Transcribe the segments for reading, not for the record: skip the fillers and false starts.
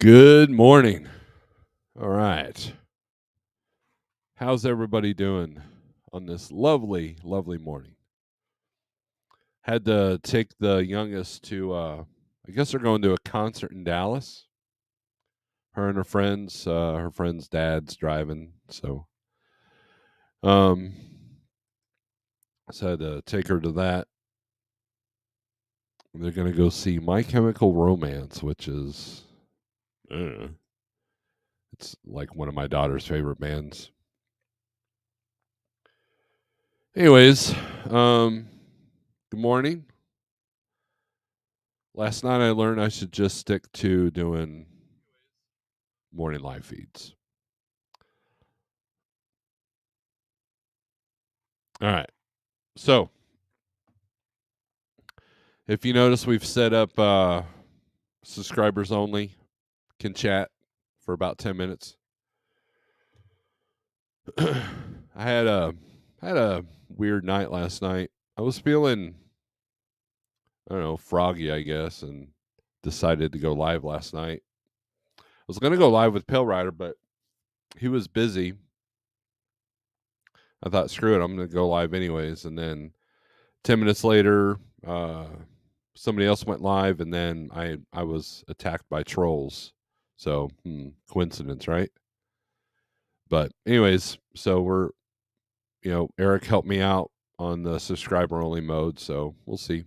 Good morning. All right. How's everybody doing on this lovely, lovely morning? Had to take the youngest to I guess they're going to a concert in Dallas. Her and her friend's dad's driving, um so I had to take her to that. They're going to go see My Chemical Romance, which is uh, it's like one of my daughter's favorite bands. Anyways, good morning. Last night I learned I should just stick to doing morning live feeds. All right. So, if you notice, we've set up subscribers only can chat for about 10 minutes. I had a weird night last night. I was feeling I don't know, froggy, I guess, and decided to go live last night. I was going to go live with Pale Rider, but he was busy. I thought, screw it, I'm going to go live anyways. And then 10 minutes later, somebody else went live, and then I was attacked by trolls. So, coincidence, right? But anyways, so Eric helped me out on the subscriber only mode, so we'll see.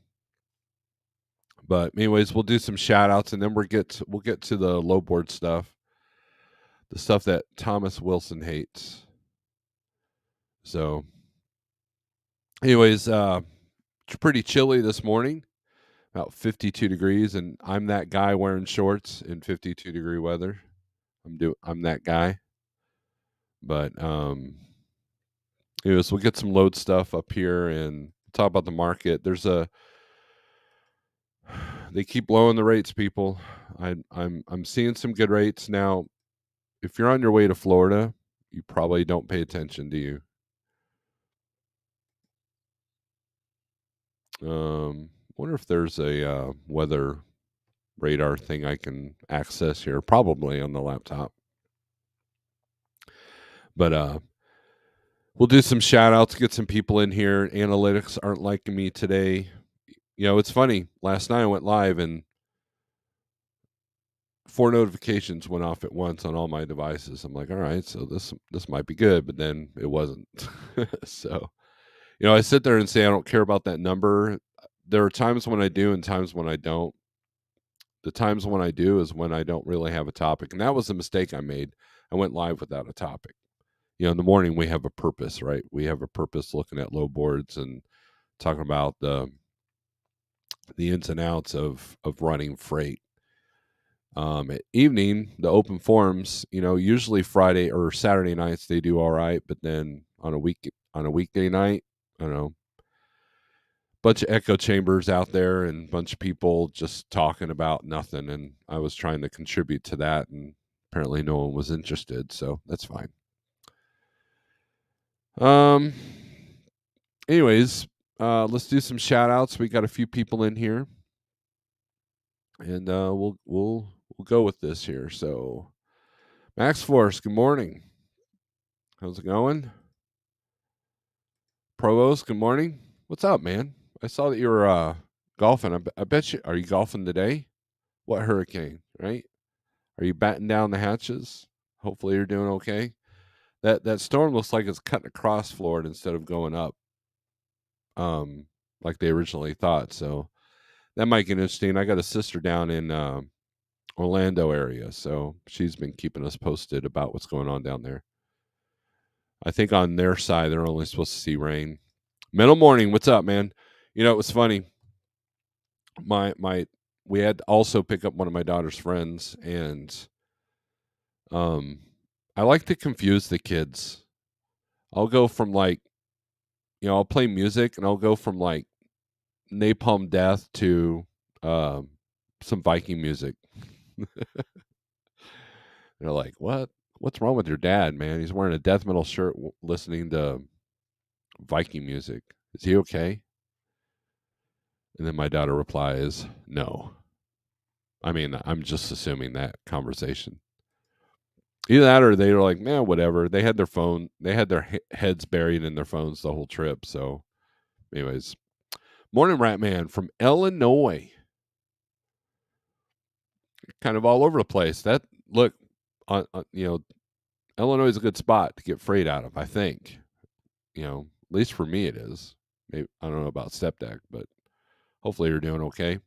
But anyways, we'll do some shout outs, and then we'll get to the low board stuff, the stuff that Thomas Wilson hates. So, anyways, it's pretty chilly this morning, about 52 degrees, and I'm that guy wearing shorts in 52-degree weather. I'm that guy. But anyways, we'll get some load stuff up here and talk about the market. They keep lowering the rates, people. I'm seeing some good rates now. If you're on your way to Florida, you probably don't pay attention, do you? Wonder if there's a weather radar thing I can access here. Probably on the laptop. But we'll do some shout outs, get some people in here. Analytics aren't liking me today. It's funny. Last night I went live and 4 notifications went off at once on all my devices. I'm like, all right, so this might be good, but then it wasn't. So, I sit there and say I don't care about that number. There are times when I do and times when I don't. The times when I do is when I don't really have a topic, and that was the mistake I made. I went live without a topic. In the morning we have a purpose, right? We have a purpose looking at low boards and talking about the ins and outs of running freight. At evening, the open forums, usually Friday or Saturday nights they do all right, but then on a weekday night, I don't know, bunch of echo chambers out there and a bunch of people just talking about nothing, and I was trying to contribute to that, and apparently no one was interested, so that's fine. Anyways, let's do some shout outs. We got a few people in here, and we'll go with this here. So, Max Force, good morning. How's it going? Provost, good morning. What's up, man? I saw that you were golfing. I bet you, are you golfing today? What hurricane, right? Are you batting down the hatches? Hopefully you're doing okay. That storm looks like it's cutting across Florida instead of going up, like they originally thought. So that might get interesting. I got a sister down in Orlando area, so she's been keeping us posted about what's going on down there. I think on their side they're only supposed to see rain. Middle morning, what's up, man? It was funny. We had to also pick up one of my daughter's friends, and I like to confuse the kids. I'll go from I'll play music and I'll go from Napalm Death to some Viking music. They're like, "What? What's wrong with your dad, man? He's wearing a death metal shirt, listening to Viking music. Is he okay?" And then my daughter replies, "No." I mean, I'm just assuming that conversation. Either that or they were like, man, whatever. They had their heads buried in their phones the whole trip. So, anyways, morning, Rat Man from Illinois, kind of all over the place. That look, Illinois is a good spot to get freight out of. I think, at least for me, it is. Maybe I don't know about Step Deck, but hopefully you're doing okay.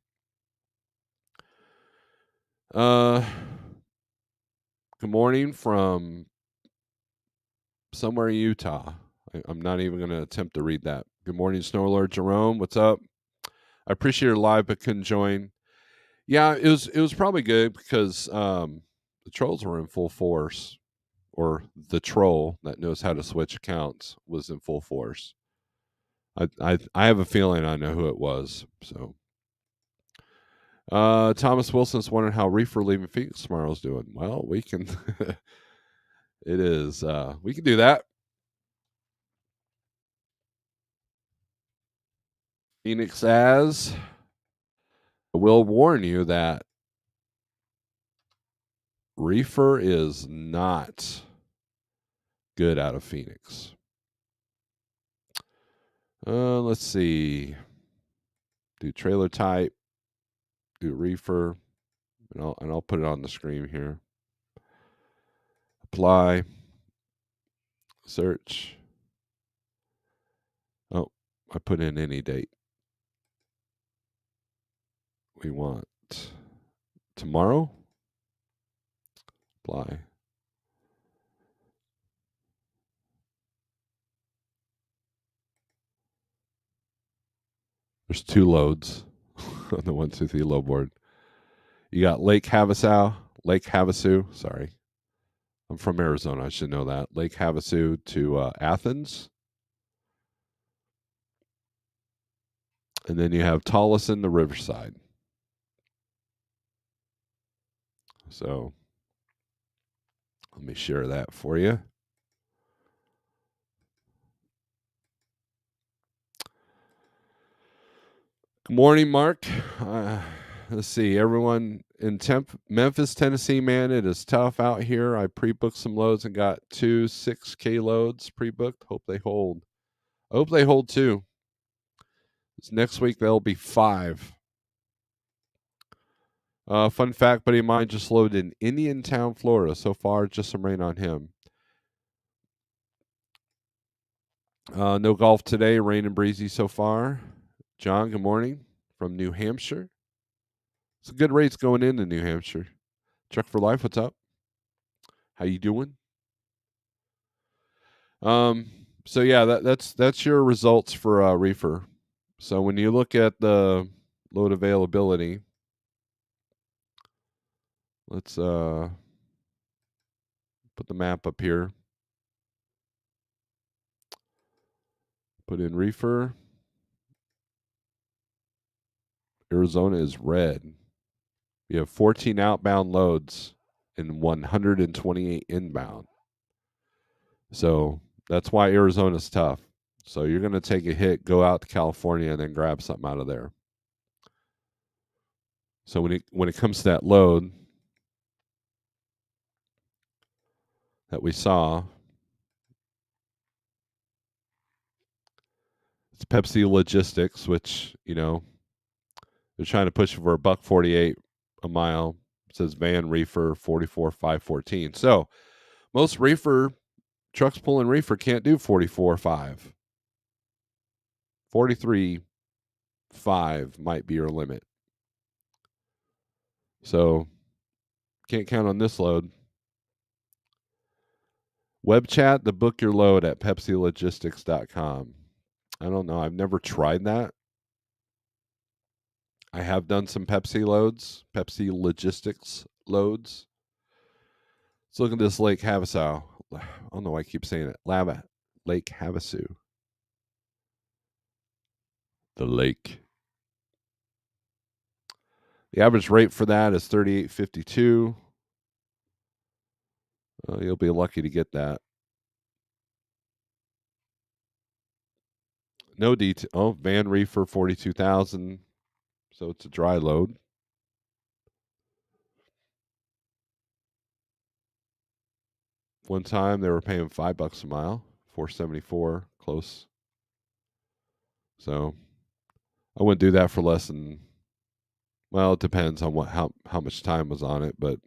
Uh, good morning from somewhere in Utah. I'm not even going to attempt to read that. Good morning, Snorelord Jerome. What's up? I appreciate your live, but couldn't join. Yeah, it was probably good because the trolls were in full force, or the troll that knows how to switch accounts was in full force. I have a feeling I know who it was. So, Thomas Wilson's wondering how Reefer leaving Phoenix tomorrow's doing. Well, we can. It is. We can do that. Phoenix as. I will warn you that Reefer is not good out of Phoenix. Let's see. Do trailer type. Do Reefer, and I'll put it on the screen here. Apply. Search. Oh, I put in any date. We want tomorrow. Apply. There's 2 loads on the 123 load board. You got Lake Havasu. Sorry, I'm from Arizona. I should know that. Lake Havasu to Athens, and then you have Tolleson to Riverside. So let me share that for you. Good morning, Mark. Let's see, everyone in Memphis, Tennessee, man, it is tough out here. I pre-booked some loads and got 2 6K loads pre-booked. Hope they hold. I hope they hold too. Next week there'll be 5. Fun fact, buddy of mine just loaded in Indiantown, Florida. So far, just some rain on him. No golf today. Rain and breezy so far. John, good morning from New Hampshire. It's a good rates going into New Hampshire. Truck for Life, what's up? How you doing? So yeah, that's your results for reefer. So when you look at the load availability, let's put the map up here. Put in reefer. Arizona is red. We have 14 outbound loads and 128 inbound. So that's why Arizona's tough. So you're going to take a hit, go out to California, and then grab something out of there. So when it comes to that load that we saw, it's Pepsi Logistics, which they're trying to push for $1.48 a mile. It says van reefer 44,514. So most reefer trucks pulling reefer can't do 44.5. 43.5 might be your limit. So can't count on this load. Web chat to book your load at PepsiLogistics.com. I don't know. I've never tried that. I have done some Pepsi Pepsi Logistics loads. Let's look at this Lake Havasu. I don't know why I keep saying it. Lake Havasu. The lake. The average rate for that is 38.52. You'll be lucky to get that. No detail. Oh, van reefer 42,000. So it's a dry load. One time they were paying $5 a mile, 474 close. So I wouldn't do that for less than, well, it depends on how much time was on it, but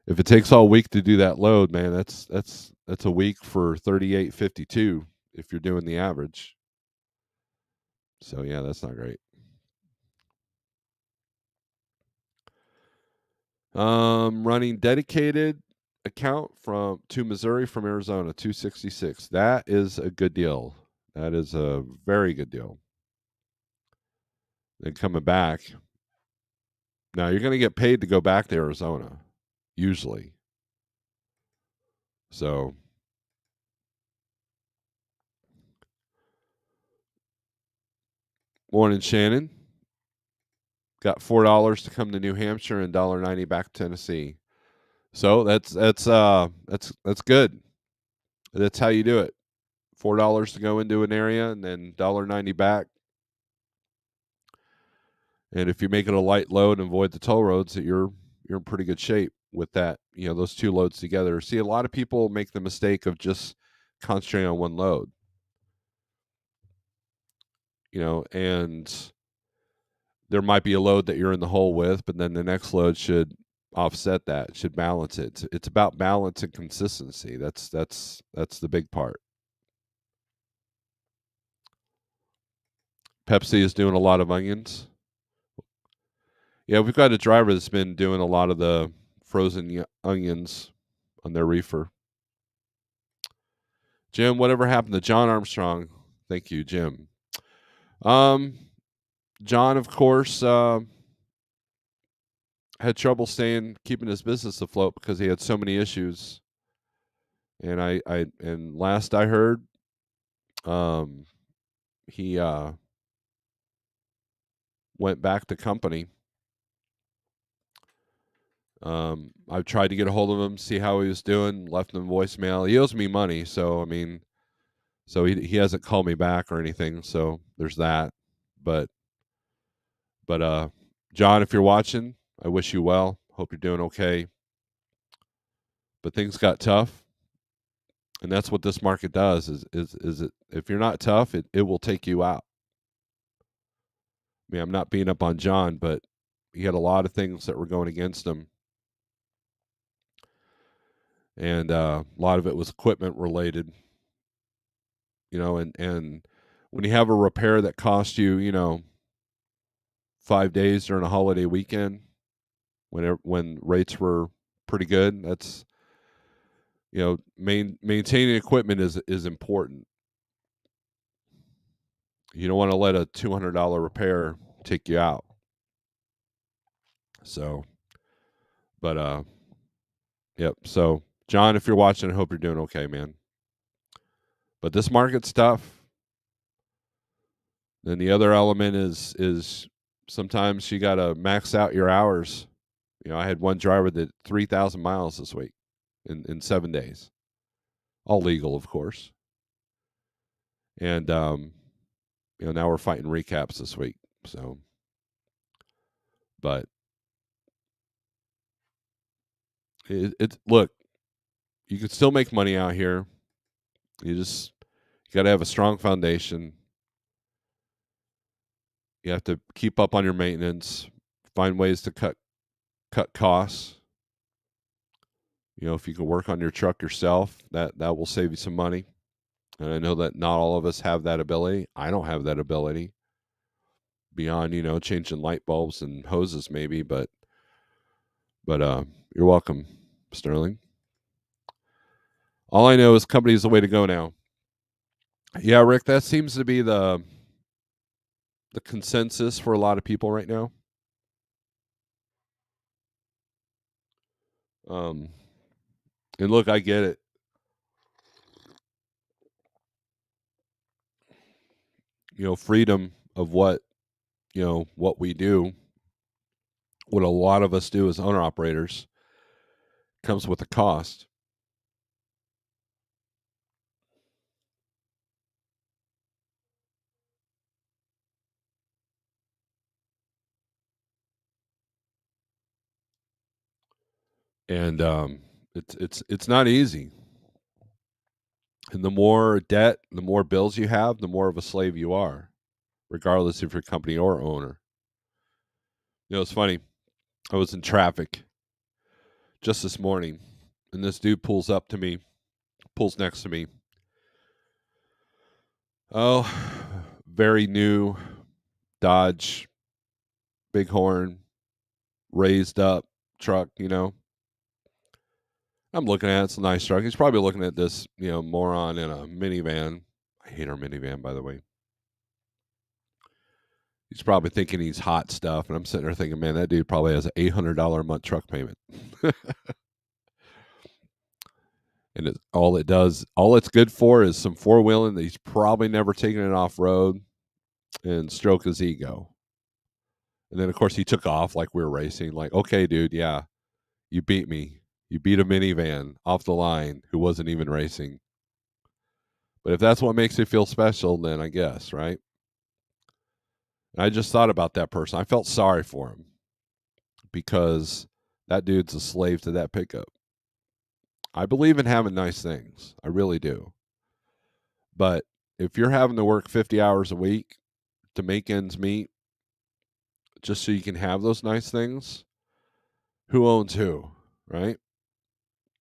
if it takes all week to do that load, man, that's a week for 38.52 if you're doing the average. So yeah, that's not great. Running dedicated account to Missouri from Arizona, 266. That is a good deal. That is a very good deal. Then coming back. Now you're going to get paid to go back to Arizona, usually. So morning, Shannon. Got $4 to come to New Hampshire and $1.90 back to Tennessee. So that's good. That's how you do it. $4 to go into an area and then $1.90 back. And if you make it a light load and avoid the toll roads, that you're in pretty good shape with that. You know, those two loads together. See, a lot of people make the mistake of just concentrating on one load. You know, and there might be a load that you're in the hole with, but then the next load should offset that, should balance it. It's about balance and consistency. That's the big part. Pepsi is doing a lot of onions. Yeah, we've got a driver that's been doing a lot of the frozen onions on their reefer. Jim, whatever happened to John Armstrong? Thank you, Jim. Um, John, of course, had trouble keeping his business afloat because he had so many issues. And and last I heard, um, he went back to company. I've tried to get a hold of him, see how he was doing, left him a voicemail. He owes me money, so I mean, so he hasn't called me back or anything. So there's that. But John, if you're watching, I wish you well. Hope you're doing okay. But things got tough, and that's what this market does. Is it if you're not tough, it will take you out. I mean, I'm not beating up on John, but he had a lot of things that were going against him, and a lot of it was equipment related. You know, and when you have a repair that costs you, 5 days during a holiday weekend, when rates were pretty good, that's maintaining equipment is important. You don't want to let a $200 repair take you out. So, but yep. So, John, if you're watching, I hope you're doing okay, man. But this market's tough. Then the other element is sometimes you got to max out your hours. I had one driver that 3,000 miles this week in 7 days, all legal, of course. And now we're fighting recaps this week. So, but it look, you can still make money out here. You got to have a strong foundation. You have to keep up on your maintenance, find ways to cut costs. If you can work on your truck yourself, that will save you some money. And I know that not all of us have that ability. I don't have that ability beyond, changing light bulbs and hoses maybe, but you're welcome, Sterling. All I know is company is the way to go now. Yeah, Rick, that seems to be the consensus for a lot of people right now. And look, I get it. Freedom of what we do, what a lot of us do as owner operators, comes with a cost. And It's not easy. And the more debt, the more bills you have, the more of a slave you are, regardless if you're company or owner. It's funny. I was in traffic just this morning, and this dude pulls up to me, pulls next to me. Oh, very new Dodge Bighorn, raised up truck. I'm looking at it. It's a nice truck. He's probably looking at this, moron in a minivan. I hate our minivan, by the way. He's probably thinking he's hot stuff, and I'm sitting there thinking, man, that dude probably has an $800 a month truck payment. And all it's good for is some four wheeling that he's probably never taken it off road and stroke his ego. And then, of course, he took off like we were racing. Like, okay, dude, yeah, you beat me. You beat a minivan off the line who wasn't even racing. But if that's what makes you feel special, then I guess, right? And I just thought about that person. I felt sorry for him because that dude's a slave to that pickup. I believe in having nice things. I really do. But if you're having to work 50 hours a week to make ends meet just so you can have those nice things, who owns who, right?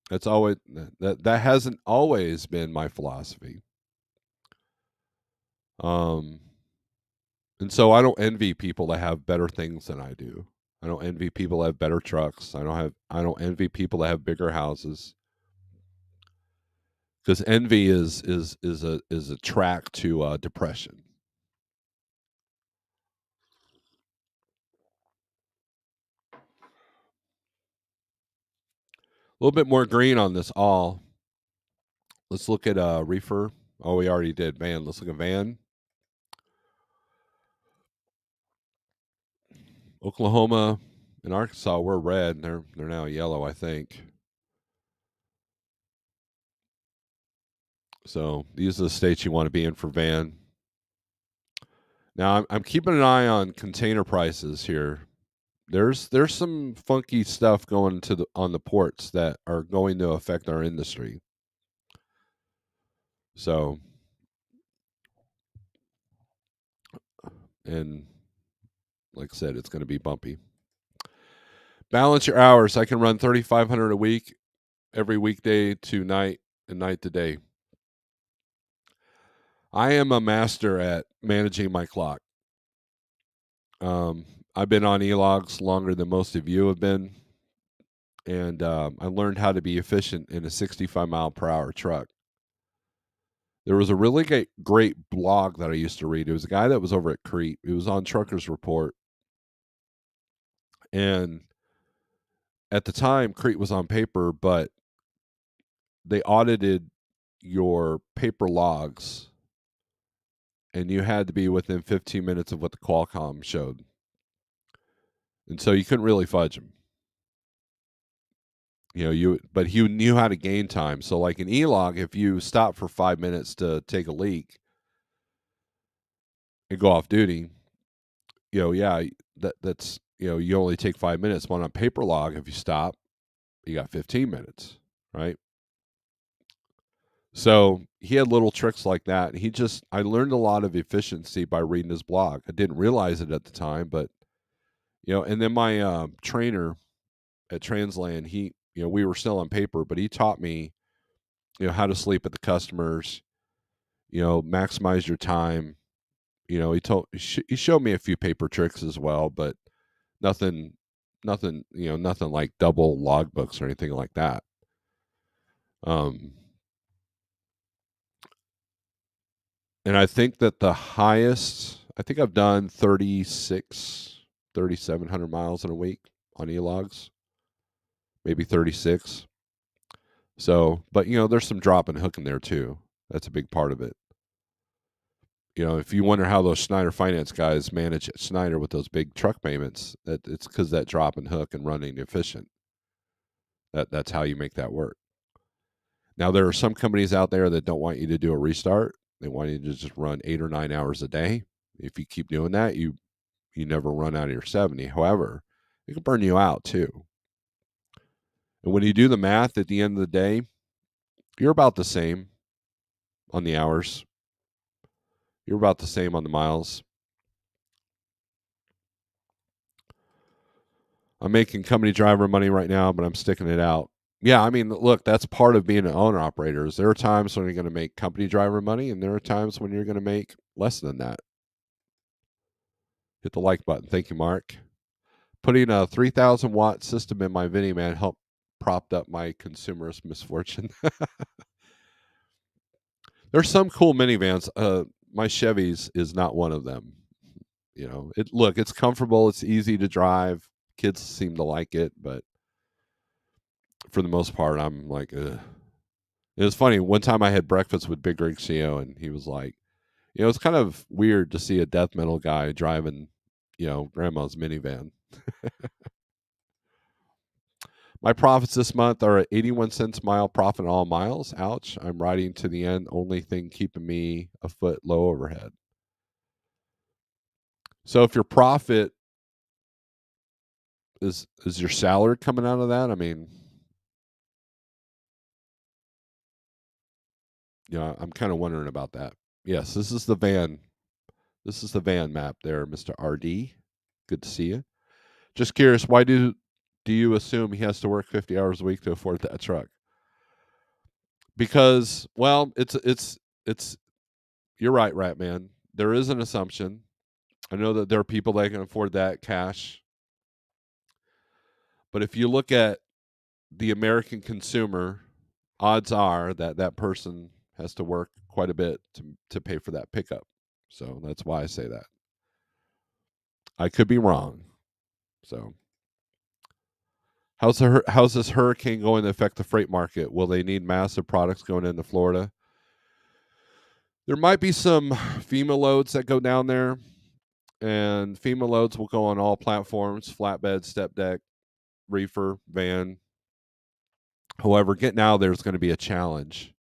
That's always that hasn't always been my philosophy. And so I don't envy people that have better things than I do. I don't envy people that have better trucks. I don't envy people that have bigger houses. Because envy is a track to depression. A little bit more green on this all. Let's look at reefer. Oh, we already did van. Let's look at van. Oklahoma and Arkansas were red, and they're now yellow, I think. So these are the states you want to be in for van. Now I'm keeping an eye on container prices here. There's some funky stuff going to on the ports that are going to affect our industry. So, and like I said, it's going to be bumpy. Balance your hours. I can run 3,500 a week every weekday to night and night to day. I am a master at managing my clock. I've been on e-logs longer than most of you have been, and I learned how to be efficient in a 65 mile per hour truck. There was a really great blog that I used to read. It was a guy that was over at Crete. It was on Truckers Report, and at the time, Crete was on paper, but they audited your paper logs, and you had to be within 15 minutes of what the Qualcomm showed. And so you couldn't really fudge them. But he knew how to gain time. So like an e-log, if you stop for 5 minutes to take a leak and go off duty, yeah, that's you only take 5 minutes. But on a paper log, if you stop, you got 15 minutes, right? So he had little tricks like that. I learned a lot of efficiency by reading his blog. I didn't realize it at the time, but and then my trainer at Transland, we were still on paper, but he taught me, how to sleep at the customers, maximize your time. He showed me a few paper tricks as well, but nothing, nothing like double logbooks or anything like that. And I think that I think I've done 3,700 miles in a week on e-logs, maybe 36. So, but there's some drop and hook in there too. That's a big part of it. If you wonder how those Schneider finance guys manage at Schneider with those big truck payments, it's because that drop and hook and running efficient. That's how you make that work. Now there are some companies out there that don't want you to do a restart. They want you to just run 8 or 9 hours a day. If you keep doing that, you never run out of your 70. However, it can burn you out too. And when you do the math at the end of the day, you're about the same on the hours. You're about the same on the miles. I'm making company driver money right now, but I'm sticking it out. Yeah, I mean, look, that's part of being an owner operator. There are times when you're going to make company driver money, and there are times when you're going to make less than that. Hit the like button. Thank you, Mark. Putting a 3,000-watt system in my minivan helped propped up my consumerist misfortune. There's some cool minivans. My Chevy's is not one of them. It's comfortable. It's easy to drive. Kids seem to like it, but for the most part, I'm like, ugh. It was funny. One time I had breakfast with Big Rig CEO, and he was like, it's kind of weird to see a death metal guy driving, grandma's minivan. My profits this month are at 81 cents mile profit on all miles. Ouch. I'm riding to the end. Only thing keeping me a foot low overhead. So if your profit is your salary coming out of that, I mean, I'm kind of wondering about that. Yes, this is the van. This is the van map there, Mr. RD. Good to see you. Just curious, why do you assume he has to work 50 hours a week to afford that truck? Because, well, it's you're right, Rat Man. There is an assumption. I know that there are people that can afford that cash. But if you look at the American consumer, odds are that that person has to work quite a bit to pay for that pickup. So that's why I say that. I could be wrong. So how's this hurricane going to affect the freight market? Will they need massive products going into Florida? There might be some FEMA loads that go down there, and FEMA loads will go on all platforms: flatbed, step deck, reefer, van. However, getting out there is going to be a challenge.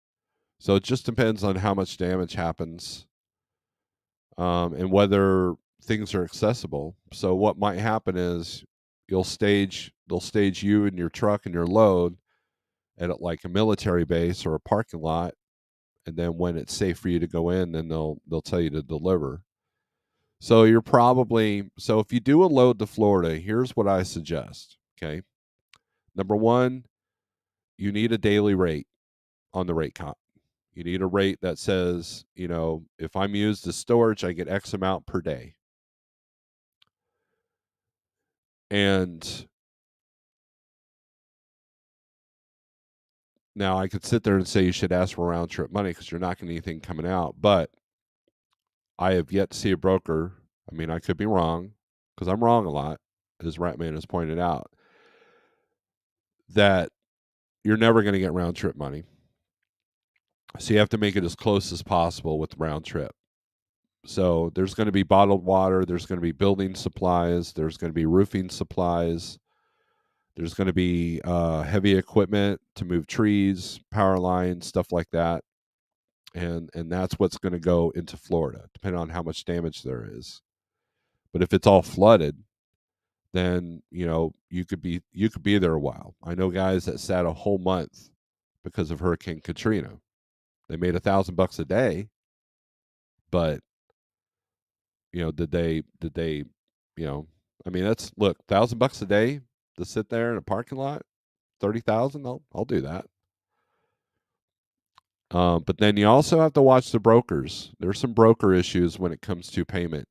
So it just depends on how much damage happens, and whether things are accessible. So what might happen is they'll stage you and your truck and your load at like a military base or a parking lot, and then when it's safe for you to go in, then they'll tell you to deliver. So if you do a load to Florida, here's what I suggest. Okay. Number one, you need a daily rate on the rate comp. You need a rate that says, if I'm used as storage, I get X amount per day. And now I could sit there and say you should ask for round trip money because you're not getting anything coming out. But I have yet to see a broker. I mean, I could be wrong because I'm wrong a lot, as Ratman has pointed out, that you're never going to get round trip money. So you have to make it as close as possible with round trip. So there's going to be bottled water, there's going to be building supplies, there's going to be roofing supplies, there's going to be heavy equipment to move trees, power lines, stuff like that, and that's what's going to go into Florida, depending on how much damage there is. But if it's all flooded, then you could be there a while. I know guys that sat a whole month because of Hurricane Katrina. They made $1,000 a day, but did they I mean, that's look, $1,000 a day to sit there in a parking lot, 30,000. I'll do that. But then you also have to watch the brokers. There's some broker issues when it comes to payment,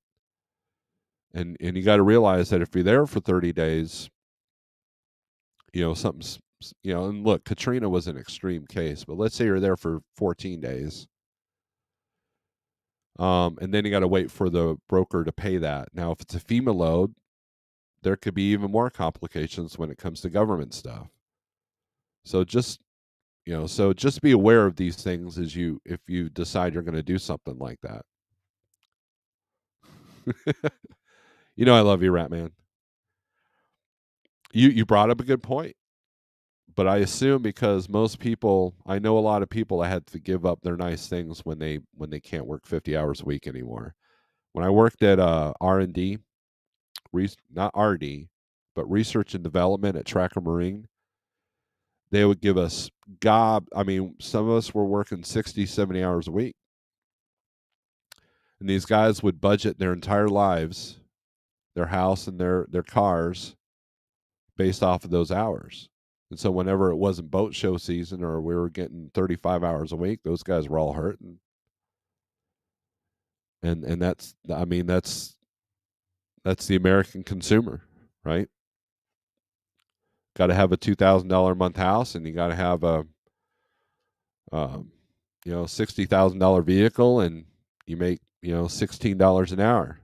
and you got to realize that if you're there for 30 days, something's and look, Katrina was an extreme case, but let's say you're there for 14 days. And then you got to wait for the broker to pay that. Now, if it's a FEMA load, there could be even more complications when it comes to government stuff. So just be aware of these things if you decide you're going to do something like that. I love you, Ratman. You brought up a good point, but I assume because I know a lot of people that had to give up their nice things when they can't work 50 hours a week anymore. When I worked at R&D, not RD, but research and development at Tracker Marine, they would give us I mean, some of us were working 60, 70 hours a week. And these guys would budget their entire lives, their house and their cars based off of those hours. And so whenever it wasn't boat show season or we were getting 35 hours a week, those guys were all hurting. And that's I mean that's the American consumer, right? Got to have a $2,000 a month house, and you got to have a um, $60,000 vehicle, and you make $16 an hour.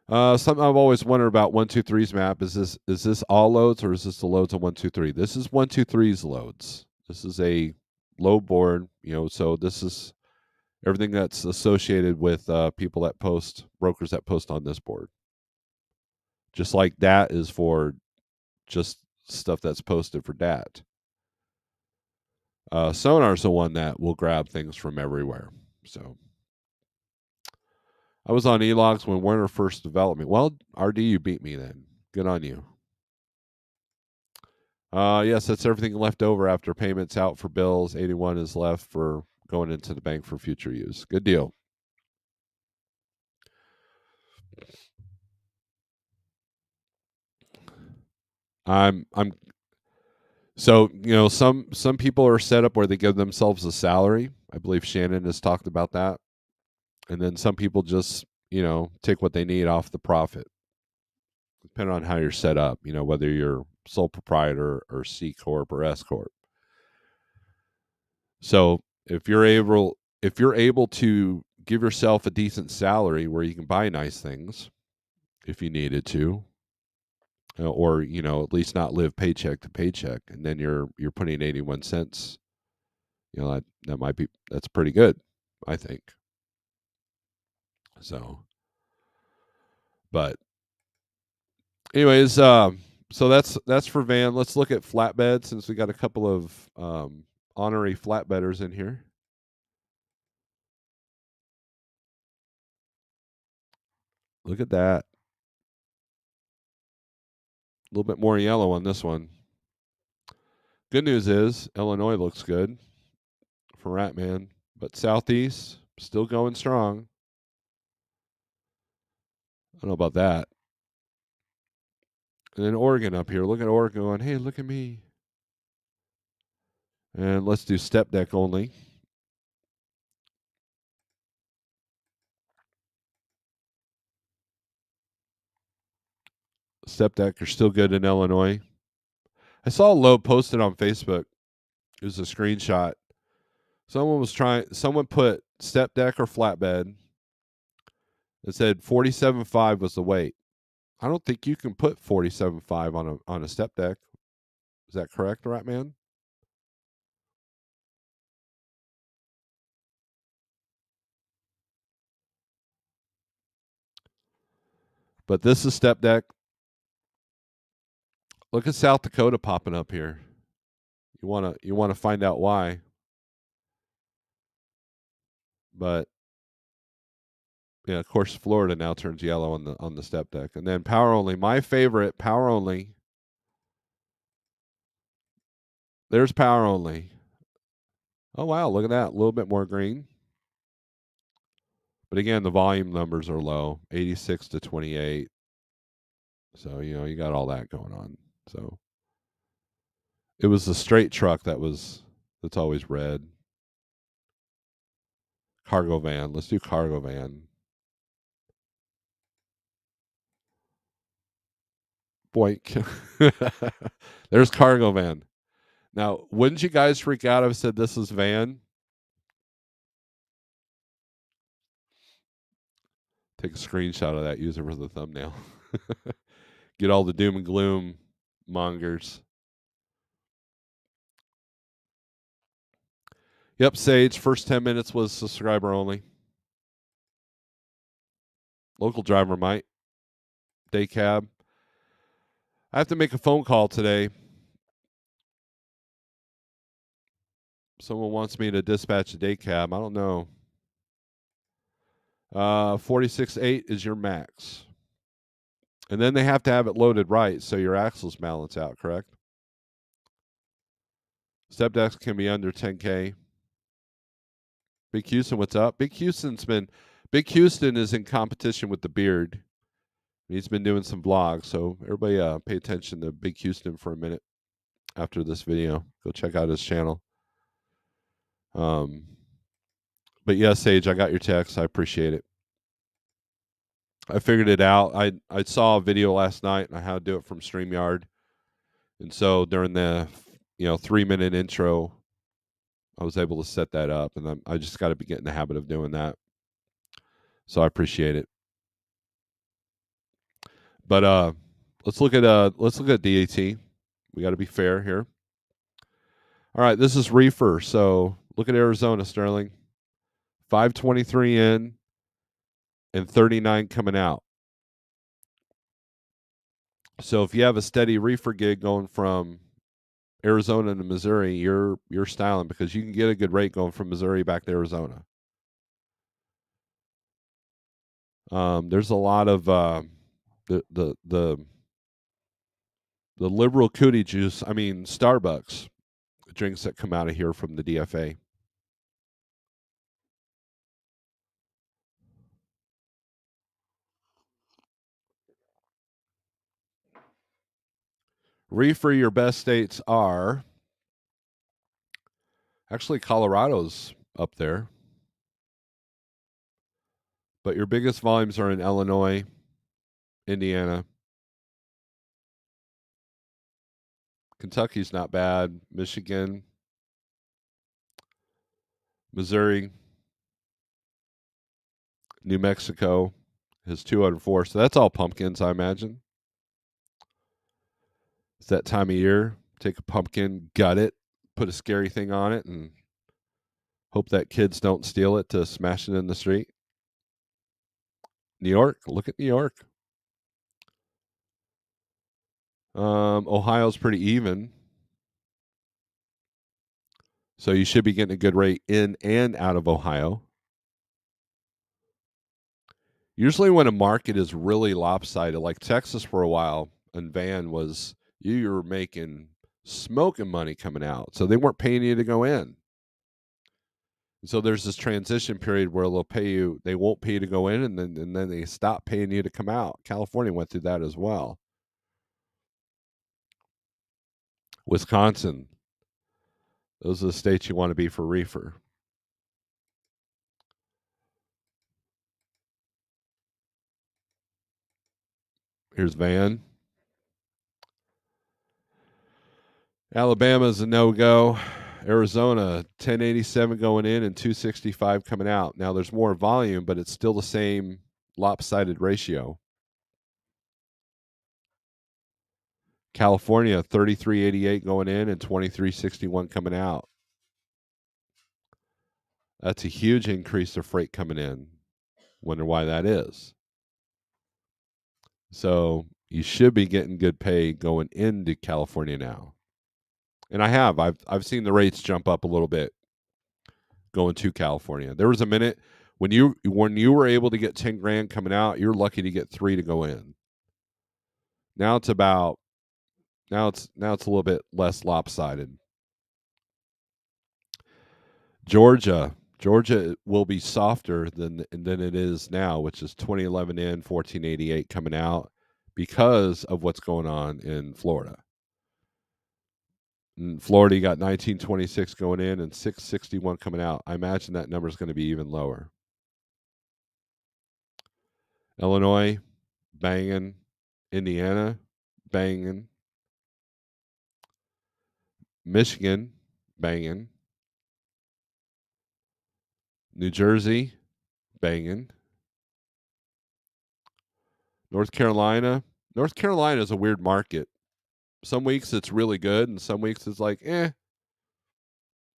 Something I've always wondered about 123's map is this all loads or is this the loads on 123? This is 123's loads. This is a load board, so this is everything that's associated with people that post, brokers that post on this board. Just like that is for just stuff that's posted for dat. Sonar's the one that will grab things from everywhere. So I was on elogs when Werner first development. Well, RD, you beat me then. Good on you. Yes, that's everything left over after payments out for bills. 81 is left for going into the bank for future use. Good deal. I'm so some people are set up where they give themselves a salary. I believe Shannon has talked about that. And then some people just, take what they need off the profit. Depending on how you're set up, whether you're sole proprietor or C corp or S corp. So if you're able to give yourself a decent salary where you can buy nice things if you needed to, or at least not live paycheck to paycheck, and then you're putting 81 cents, that's pretty good, I think. So, but anyways, so that's for van. Let's look at flatbed since we got a couple of honorary flatbedders in here. Look at that. A little bit more yellow on this one. Good news is Illinois looks good for Ratman, but Southeast still going strong. I don't know about that. And then Oregon up here. Look at Oregon going, hey, look at me. And let's do step deck only. Step deck are still good in Illinois. I saw a load posted on Facebook. It was a screenshot. Someone put step deck or flatbed. It said 47.5 was the weight. I don't think you can put 47.5 on a step deck. Is that correct, Ratman? But this is step deck. Look at South Dakota popping up here. You wanna find out why. But yeah, of course Florida now turns yellow on the step deck. And then power only. My favorite, power only. There's power only. Oh wow, look at that. A little bit more green. But again, the volume numbers are low. 86 to 28. So, you got all that going on. So it was the straight truck that's always red. Cargo van. Let's do cargo van. Boink. There's cargo van. Now, wouldn't you guys freak out if I said this is van? Take a screenshot of that, use it for the thumbnail. Get all the doom and gloom mongers. Yep, Sage. First 10 minutes was subscriber only. Local driver might. Day cab. I have to make a phone call today. Someone wants me to dispatch a day cab. I don't know. 46.8 is your max. And then they have to have it loaded right so your axles balance out, correct? Step decks can be under 10K. Big Houston, what's up? Big Houston is in competition with the Beard. He's been doing some vlogs, so everybody pay attention to Big Houston for a minute after this video. Go check out his channel. But yeah, Sage, I got your text. I appreciate it. I figured it out. I saw a video last night and I had to do it from StreamYard. And so during the 3-minute intro, I was able to set that up, and I just got to be getting the habit of doing that. So I appreciate it. But let's look at DAT. We got to be fair here. All right, this is reefer. So look at Arizona, Sterling. 523 in and 39 coming out. So if you have a steady reefer gig going from Arizona to Missouri, you're styling, because you can get a good rate going from Missouri back to Arizona. There's a lot of the liberal cootie juice. I mean, Starbucks drinks that come out of here from the DFA. Reefer, your best states are actually Colorado's up there, but your biggest volumes are in Illinois, Indiana. Kentucky's not bad. Michigan, Missouri, New Mexico has 204. So that's all pumpkins, I imagine. It's that time of year. Take a pumpkin, gut it, put a scary thing on it, and hope that kids don't steal it to smash it in the street. New York, look at New York. Ohio's pretty even. So you should be getting a good rate in and out of Ohio. Usually when a market is really lopsided, like Texas for a while, and Van was, you were making smoking money coming out. So they weren't paying you to go in. So there's this transition period where they won't pay you to go in, and then they stop paying you to come out. California went through that as well. Wisconsin, those are the states you want to be for reefer. Here's Van. Alabama's a no-go. Arizona, 1087 going in and 265 coming out. Now there's more volume, but it's still the same lopsided ratio. California, 3388 going in and 2361 coming out. That's a huge increase of freight coming in. Wonder why that is. So you should be getting good pay going into California now. And I've seen the rates jump up a little bit going to California. There was a minute when you were able to get 10 grand coming out, you're lucky to get 3 to go in. Now it's a little bit less lopsided. Georgia will be softer than it is now, which is 2011 in, 1488 coming out, because of what's going on in Florida. In Florida, you got 1926 going in and 661 coming out. I imagine that number is going to be even lower. Illinois, banging. Indiana, banging. Michigan, banging. New Jersey, banging. North Carolina is a weird market. Some weeks it's really good, and some weeks it's like, we'll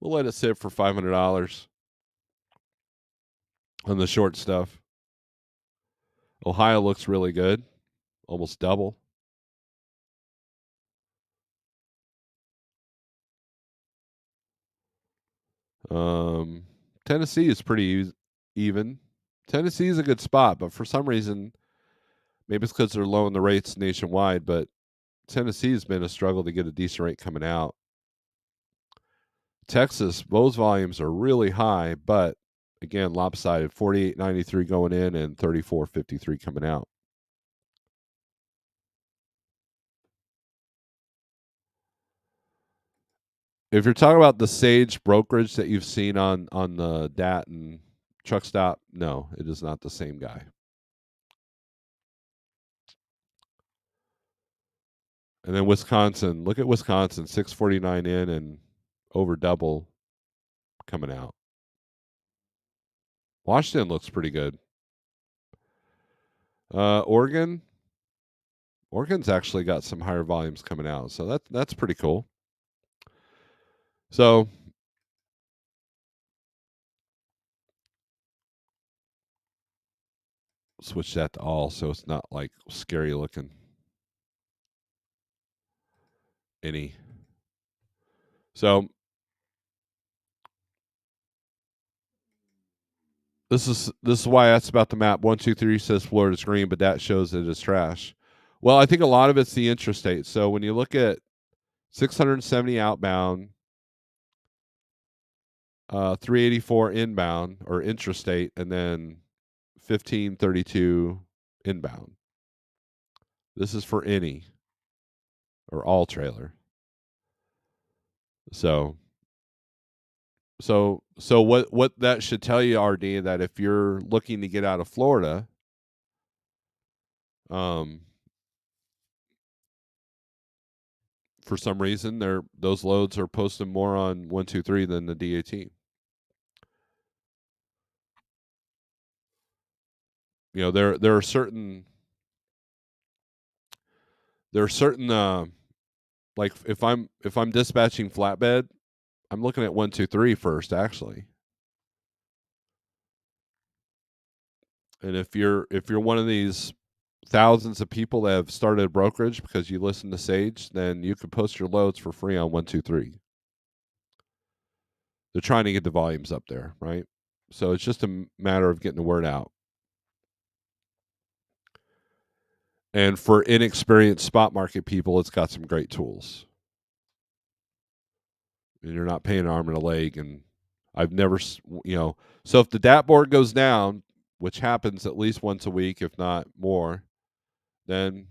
let it sit for $500 on the short stuff. Ohio looks really good, almost double. Tennessee is pretty even. Tennessee is a good spot, but for some reason, Maybe it's because they're lowering the rates nationwide, but Tennessee's been a struggle to get a decent rate coming out. Texas, those volumes are really high, but again, lopsided. 48.93 going in and 34.53 coming out. If you're talking about the Sage brokerage that you've seen on the DAT and Truck Stop, no, it is not the same guy. And then Wisconsin, look at Wisconsin, 649 in and over double coming out. Washington looks pretty good. Oregon's actually got some higher volumes coming out, so that's pretty cool. So switch that to all, so it's not like scary looking. Any. So this is why I asked about the map. 123 says Florida's green, but that shows it is trash. Well, I think a lot of it's the interstate. So when you look at 670 outbound, 384 inbound or intrastate, and then 1532 inbound. This is for any or all trailer. So what that should tell you, RD, that if you're looking to get out of Florida, for some reason those loads are posting more on 123 than the DAT. You know, there are certain like if I'm dispatching flatbed, I'm looking at 123 first actually. And if you're one of these thousands of people that have started a brokerage because you listen to Sage, then you can post your loads for free on 123. They're trying to get the volumes up there, right? So it's just a matter of getting the word out. And for inexperienced spot market people, it's got some great tools. And you're not paying an arm and a leg. And I've never, so if the DAT board goes down, which happens at least once a week, if not more, then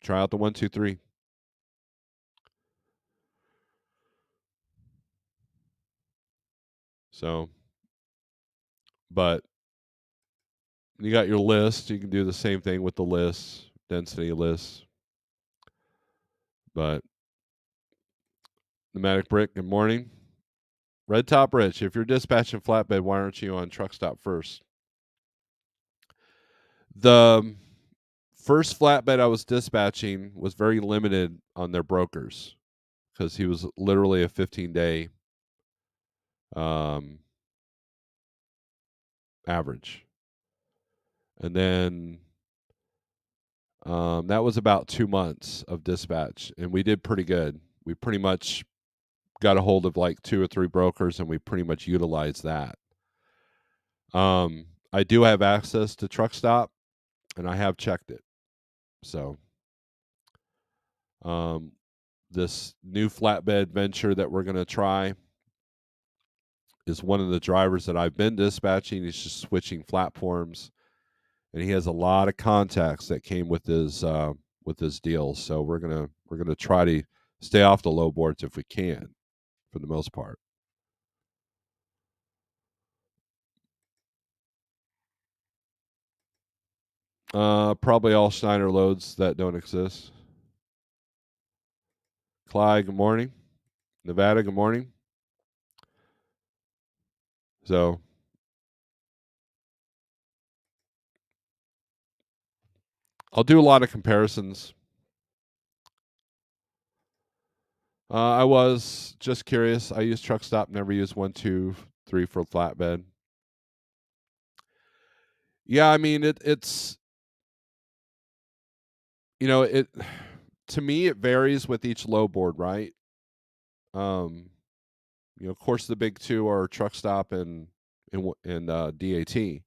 try out the 123. So, but you got your list. You can do the same thing with the lists, density lists. But Pneumatic Brick, good morning. Red Top Rich, if you're dispatching flatbed, why aren't you on Truck Stop first? The first flatbed I was dispatching was very limited on their brokers because he was literally a 15-day average. And then that was about 2 months of dispatch, and we did pretty good. We pretty much got a hold of like 2 or 3 brokers, and we pretty much utilized that. I do have access to Truck Stop, and I have checked it. So, this new flatbed venture that we're going to try is one of the drivers that I've been dispatching. He's just switching platforms, and he has a lot of contacts that came with his deal. So we're gonna try to stay off the low boards if we can, for the most part. Probably all Schneider loads that don't exist. Clyde, good morning. Nevada, good morning. So I'll do a lot of comparisons. I was just curious. I use Truck Stop, never use 123 for flatbed. Yeah, I mean it's it to me it varies with each low board, right? Of course the big two are Truck Stop and DAT.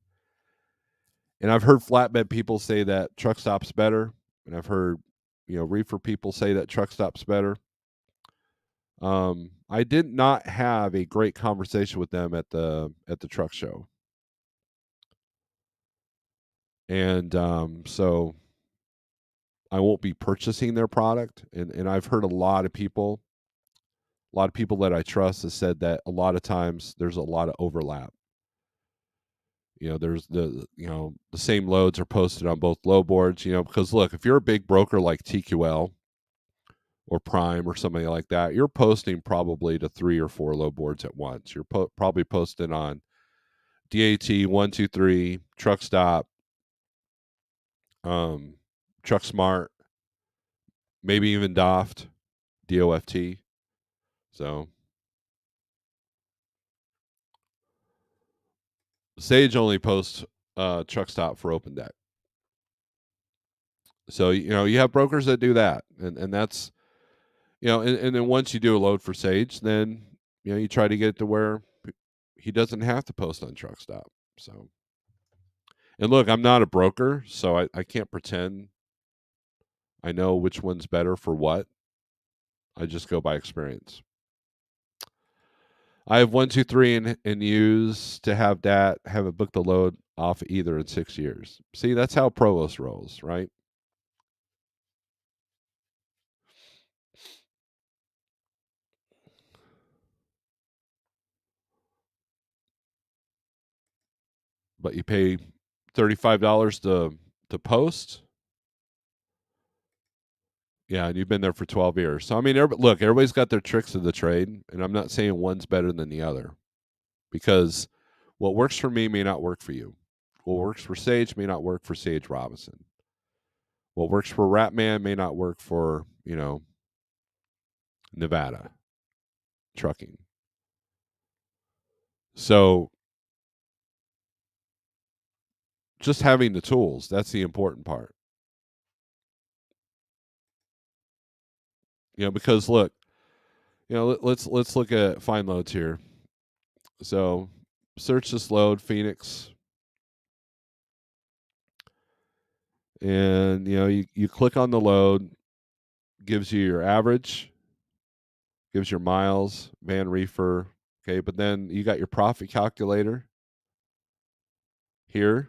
And I've heard flatbed people say that truck stop's better, and I've heard reefer people say that truck stop's better. I did not have a great conversation with them at the truck show, and so I won't be purchasing their product. And I've heard a lot of people that I trust has said that a lot of times there's a lot of overlap. There's the same loads are posted on both load boards. Because look, if you're a big broker like TQL or Prime or somebody like that, you're posting probably to 3 or 4 load boards at once. You're probably posted on DAT 123, Truck Stop, um, Truck Smart, maybe even DOFT. So Sage only posts Truck Stop for Open Deck. So you have brokers that do that, and that's and then once you do a load for Sage, then you try to get it to where he doesn't have to post on Truck Stop. So, and look, I'm not a broker, so I can't pretend I know which one's better for what. I just go by experience. I have 123 and use to have that haven't booked the load off either in 6 years. See, that's how Provost rolls, right? But you pay $35 to post. Yeah, and you've been there for 12 years. So I mean, look, everybody's got their tricks of the trade, and I'm not saying one's better than the other, because what works for me may not work for you. What works for Sage may not work for Sage Robinson. What works for Ratman may not work for Nevada trucking. So just having the tools, that's the important part. Because look, let's look at find loads here. So search this load, Phoenix, and you click on the load, gives you your average, gives your miles, van reefer, okay, but then you got your profit calculator here.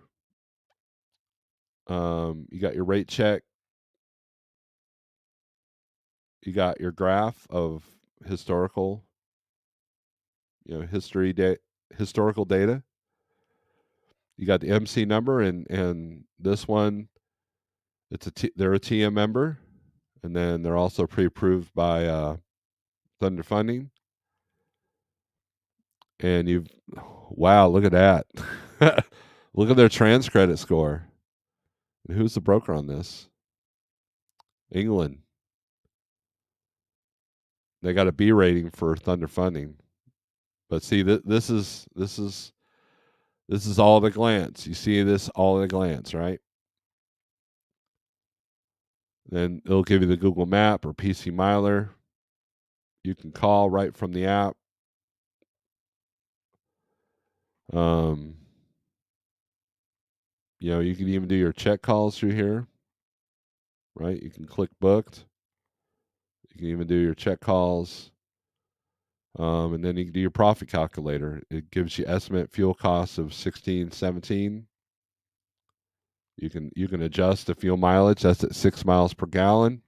You got your rate check, you got your graph of historical, historical data. You got the MC number, and this one, they're a TM member, and then they're also pre-approved by Thunder Funding. And wow, look at that. Look at their trans credit score. And who's the broker on this? England. They got a B rating for Thunder Funding. But see, this is all at a glance. You see this all at a glance, right? Then it'll give you the Google Map or PC Miler. You can call right from the app. Um, you can even do your check calls through here, right? You can click booked. You can even do your check calls. And then you can do your profit calculator. It gives you estimate fuel costs of 16.17. You can adjust the fuel mileage. That's at 6 miles per gallon.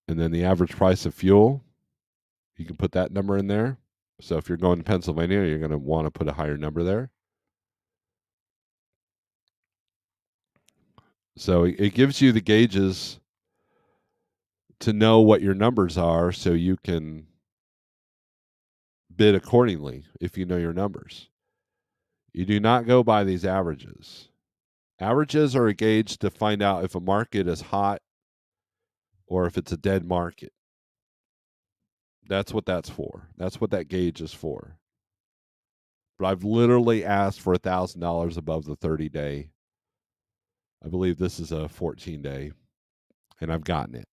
And then the average price of fuel, you can put that number in there. So if you're going to Pennsylvania, you're going to want to put a higher number there. So it gives you the gauges to know what your numbers are, so you can bid accordingly if you know your numbers. You do not go by these averages. Averages are a gauge to find out if a market is hot or if it's a dead market. That's what that's for. That's what that gauge is for. But I've literally asked for $1,000 above the 30-day. I believe this is a 14-day, and I've gotten it.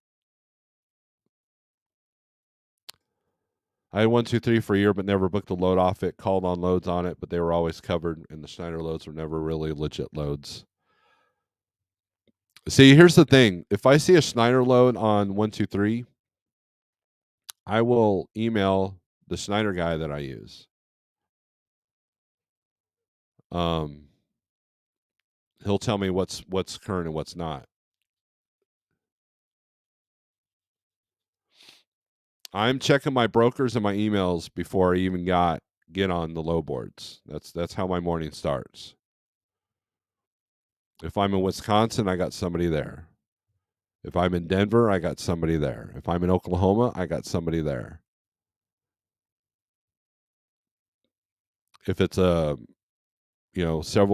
I had 123 for a year, but never booked a load off it. Called on loads on it, but they were always covered, and the Schneider loads were never really legit loads. See, here's the thing: if I see a Schneider load on 123, I will email the Schneider guy that I use. Um, he'll tell me what's current and what's not. I'm checking my brokers and my emails before I even get on the low boards. That's how my morning starts. If I'm in Wisconsin, I got somebody there. If I'm in Denver, I got somebody there. If I'm in Oklahoma, I got somebody there. If it's several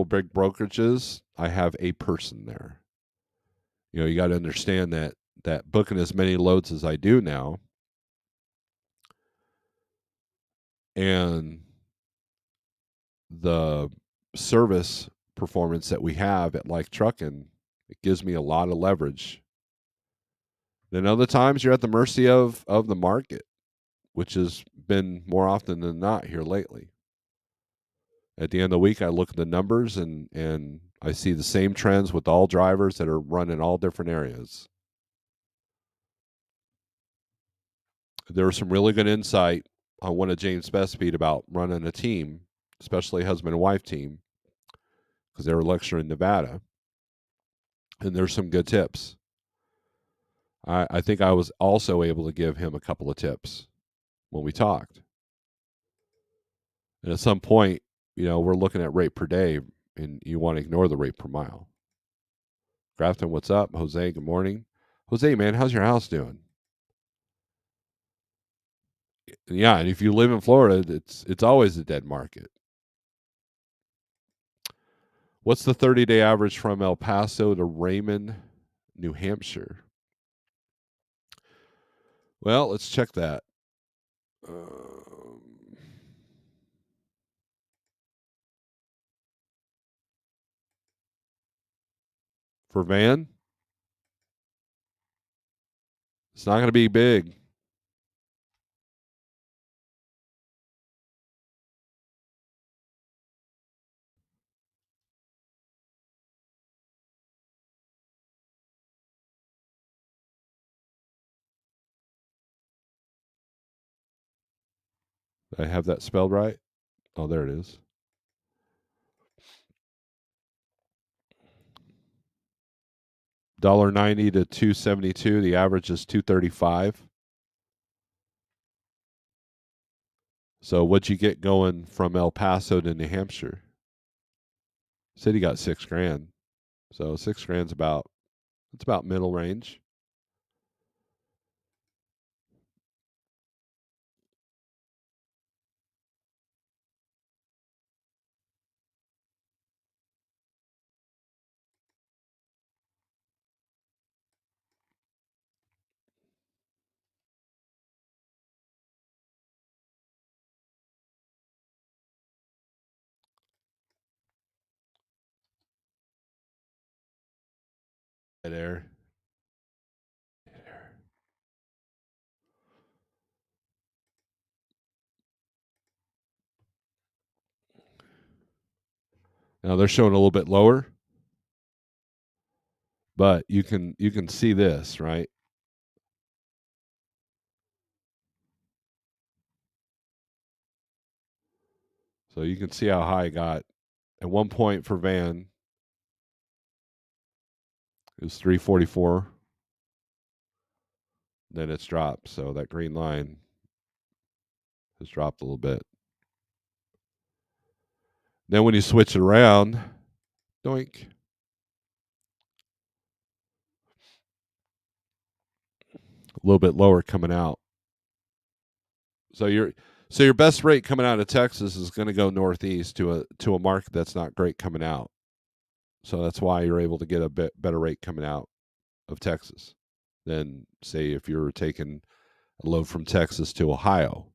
big brokerages, I have a person there. You got to understand that booking as many loads as I do now, and the service performance that we have at Like Trucking, it gives me a lot of leverage. Then other times you're at the mercy of the market, which has been more often than not here lately. At the end of the week, I look at the numbers and I see the same trends with all drivers that are running all different areas. There was some really good insight on one of James' best feed about running a team, especially a husband and wife team, because they were lecturing in Nevada. And there's some good tips. I think I was also able to give him a couple of tips when we talked. And at some point, we're looking at rate per day, and you want to ignore the rate per mile. Grafton, what's up? Jose, good morning. Jose, man, how's your house doing? Yeah, and if you live in Florida, it's always a dead market. What's the 30-day average from El Paso to Raymond, New Hampshire? Well, let's check that. For van, it's not going to be big. Did I have that spelled right? Oh, there it is. $1.90 to $2.72. The average is $2.35. So what'd you get going from El Paso to New Hampshire? Said he got $6,000. So $6,000's about middle range. There. Now they're showing a little bit lower, but you can see this, right? So you can see how high it got. At one point for van, it was 344. Then it's dropped. So that green line has dropped a little bit. Then when you switch it around, doink. A little bit lower coming out. So your best rate coming out of Texas is going to go northeast to a market that's not great coming out. So that's why you're able to get a bit better rate coming out of Texas than say if you're taking a load from Texas to Ohio.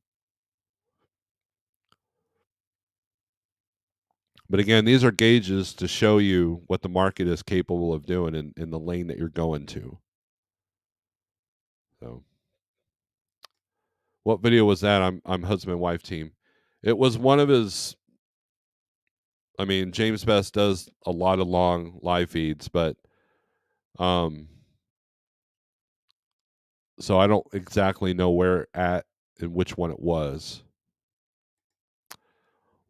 But again, these are gauges to show you what the market is capable of doing in the lane that you're going to. So What video was that? I'm husband wife team. It was one of his. I mean, James Best does a lot of long live feeds, but um, so I don't exactly know where at and which one it was.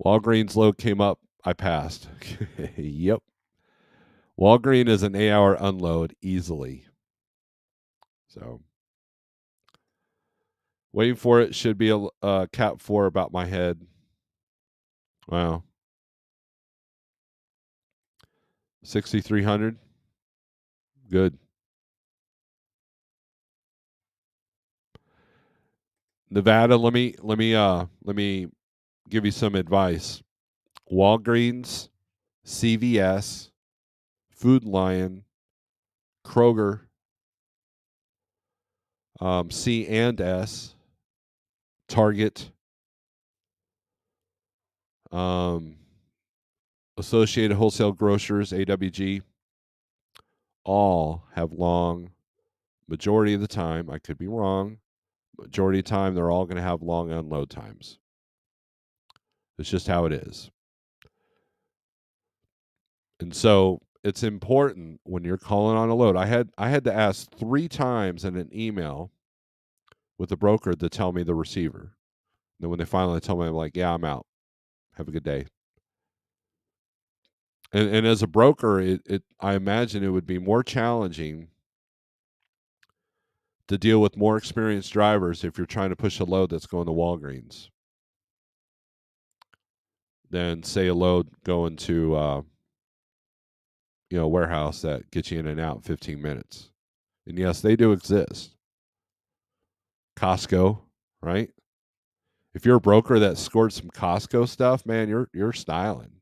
Walgreens load came up. I passed. Yep. Walgreen is an 8-hour unload easily. So waiting for it should be a Cat 4 about my head. Wow. 6,300. Good. Nevada, let me give you some advice. Walgreens, CVS, Food Lion, Kroger, C and S, Target, um, Associated Wholesale Grocers, AWG, all have long, majority of the time, I could be wrong, majority of the time, they're all going to have long unload times. It's just how it is. And so it's important when you're calling on a load. I had to ask 3 times in an email with the broker to tell me the receiver. And then when they finally tell me, I'm like, yeah, I'm out. Have a good day. And as a broker, I imagine it would be more challenging to deal with more experienced drivers if you're trying to push a load that's going to Walgreens than say a load going to a warehouse that gets you in and out in 15 minutes. And yes, they do exist. Costco, right? If you're a broker that scored some Costco stuff, man, you're styling.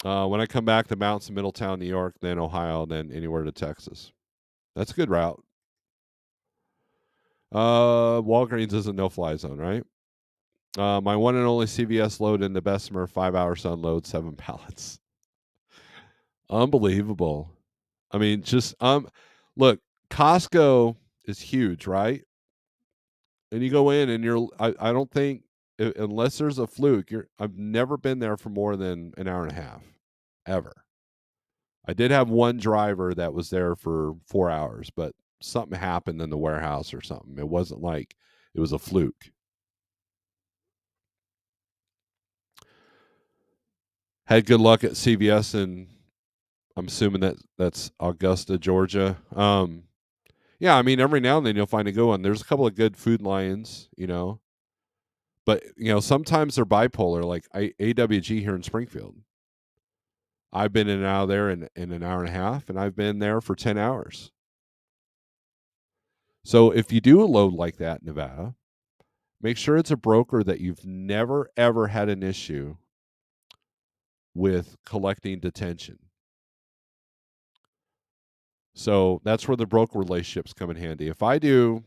When I come back to Mounts, Middletown, New York, then Ohio, then anywhere to Texas. That's a good route. Walgreens is a no-fly zone, right? My one and only CVS load in the Bessemer 5-hour sun load 7 pallets. Unbelievable. I mean, just look, Costco is huge, right? And you go in and I don't think unless there's a fluke, I've never been there for more than an hour and a half ever. I did have one driver that was there for 4 hours, but something happened in the warehouse or something. It wasn't like it was a fluke. Had good luck at CVS, and I'm assuming that's Augusta, Georgia. Yeah, I mean, every now and then you'll find a good one. There's a couple of good Food Lions, but sometimes they're bipolar, like AWG here in Springfield. I've been in and out of there in an hour and a half, and I've been there for 10 hours. So if you do a load like that in Nevada, make sure it's a broker that you've never, ever had an issue with collecting detention. So that's where the broker relationships come in handy. If I do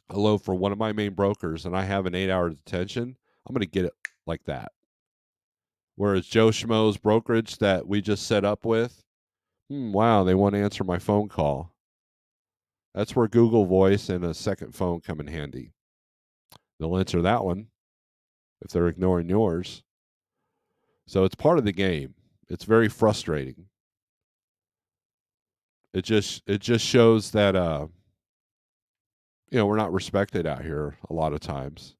a load for one of my main brokers and I have an 8-hour detention, I'm going to get it like that. Whereas Joe Schmo's brokerage that we just set up with, wow, they won't answer my phone call. That's where Google Voice and a second phone come in handy. They'll answer that one if they're ignoring yours. So it's part of the game. It's very frustrating. It just shows that we're not respected out here a lot of times.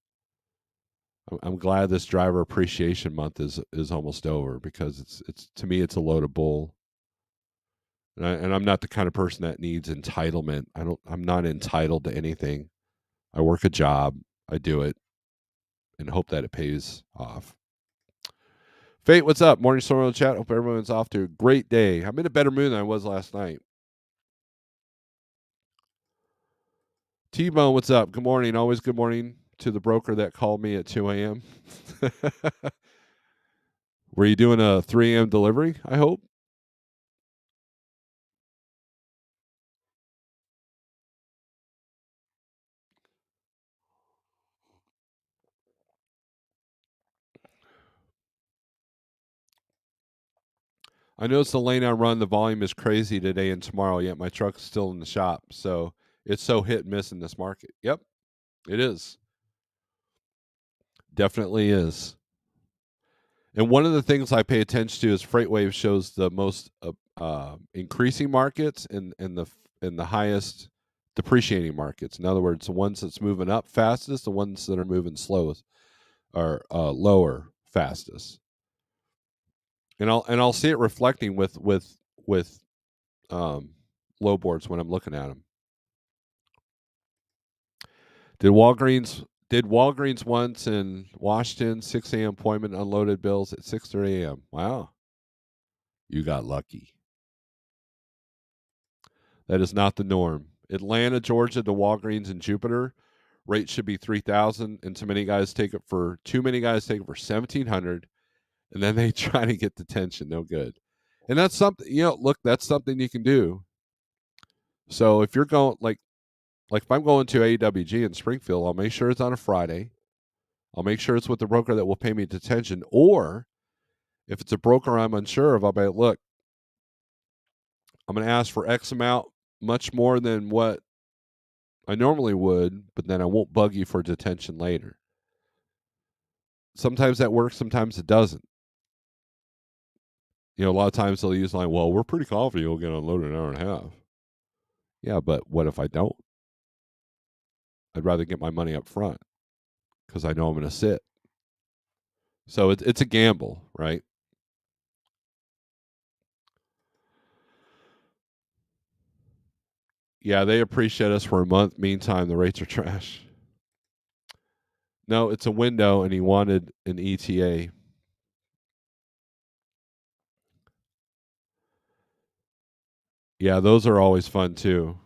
I'm glad this driver appreciation month is almost over because it's to me it's a load of bull. And I'm not the kind of person that needs entitlement. I'm not entitled to anything. I work a job, I do it, and hope that it pays off. Fate, what's up? Morning storm on the chat. Hope everyone's off to a great day. I'm in a better mood than I was last night. T-Bone, what's up? Good morning. Always good morning to the broker that called me at 2 a.m. Were you doing a 3 a.m. delivery, I hope? I noticed the lane I run, the volume is crazy today and tomorrow, yet my truck's still in the shop. So it's so hit and miss in this market. Yep, it is. Definitely is. And one of the things I pay attention to is FreightWave shows the most increasing markets and the highest depreciating markets. In other words, the ones that's moving up fastest, the ones that are moving slowest are lower fastest. And I'll see it reflecting with um, low boards when I'm looking at them. Did Walgreens once in Washington 6 a.m. appointment unloaded bills at 6:30 a.m. Wow, you got lucky. That is not the norm. Atlanta, Georgia to Walgreens in Jupiter, rate should be 3,000, and too many guys take it for 1,700, and then they try to get detention. No good. And that's something, look, that's something you can do. So if you're going like if I'm going to AWG in Springfield, I'll make sure it's on a Friday. I'll make sure it's with the broker that will pay me detention. Or if it's a broker I'm unsure of, I'll be like, look, I'm going to ask for X amount, much more than what I normally would, but then I won't bug you for detention later. Sometimes that works, sometimes it doesn't. A lot of times they'll use line, well, we're pretty confident you'll get unloaded in an hour and a half. Yeah, but what if I don't? I'd rather get my money up front because I know I'm going to sit. So it's a gamble, right? Yeah, they appreciate us for a month. Meantime, the rates are trash. No, it's a window, and he wanted an ETA. Yeah, those are always fun too.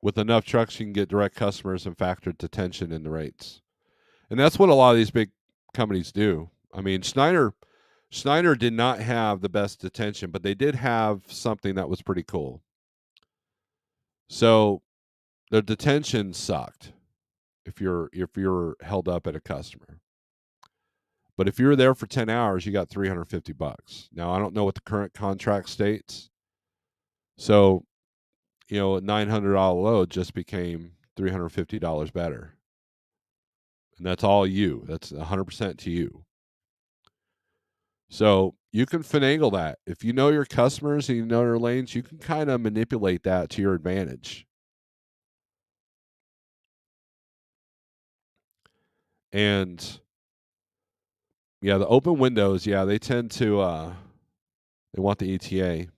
With enough trucks, you can get direct customers and factor detention in the rates. And that's what a lot of these big companies do. I mean, Schneider did not have the best detention, but they did have something that was pretty cool. So the detention sucked if you're held up at a customer. But if you were there for 10 hours, you got $350. Now, I don't know what the current contract states. So, a $900 load just became $350 better. And that's all you. That's 100% to you. So you can finagle that. If you know your customers and you know their lanes, you can kind of manipulate that to your advantage. And yeah, the open windows, yeah, they tend to they want the ETA.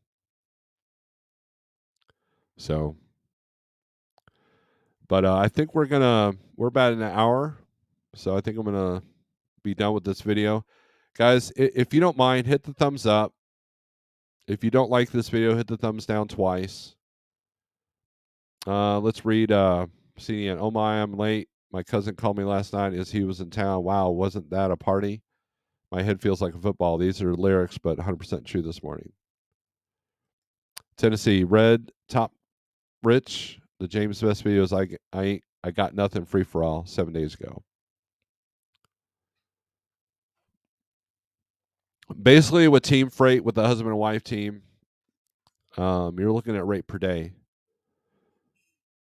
So but I think we're about an hour. So I think I'm gonna be done with this video. Guys, if you don't mind, hit the thumbs up. If you don't like this video, hit the thumbs down twice. Let's read CDN. Oh my, I'm late. My cousin called me last night as he was in town. Wow, wasn't that a party? My head feels like a football. These are lyrics, but 100% true this morning. Tennessee, Red Top Rich. The James Best videos. I got nothing free for all 7 days ago. Basically, with team freight, with the husband and wife team, you're looking at rate per day.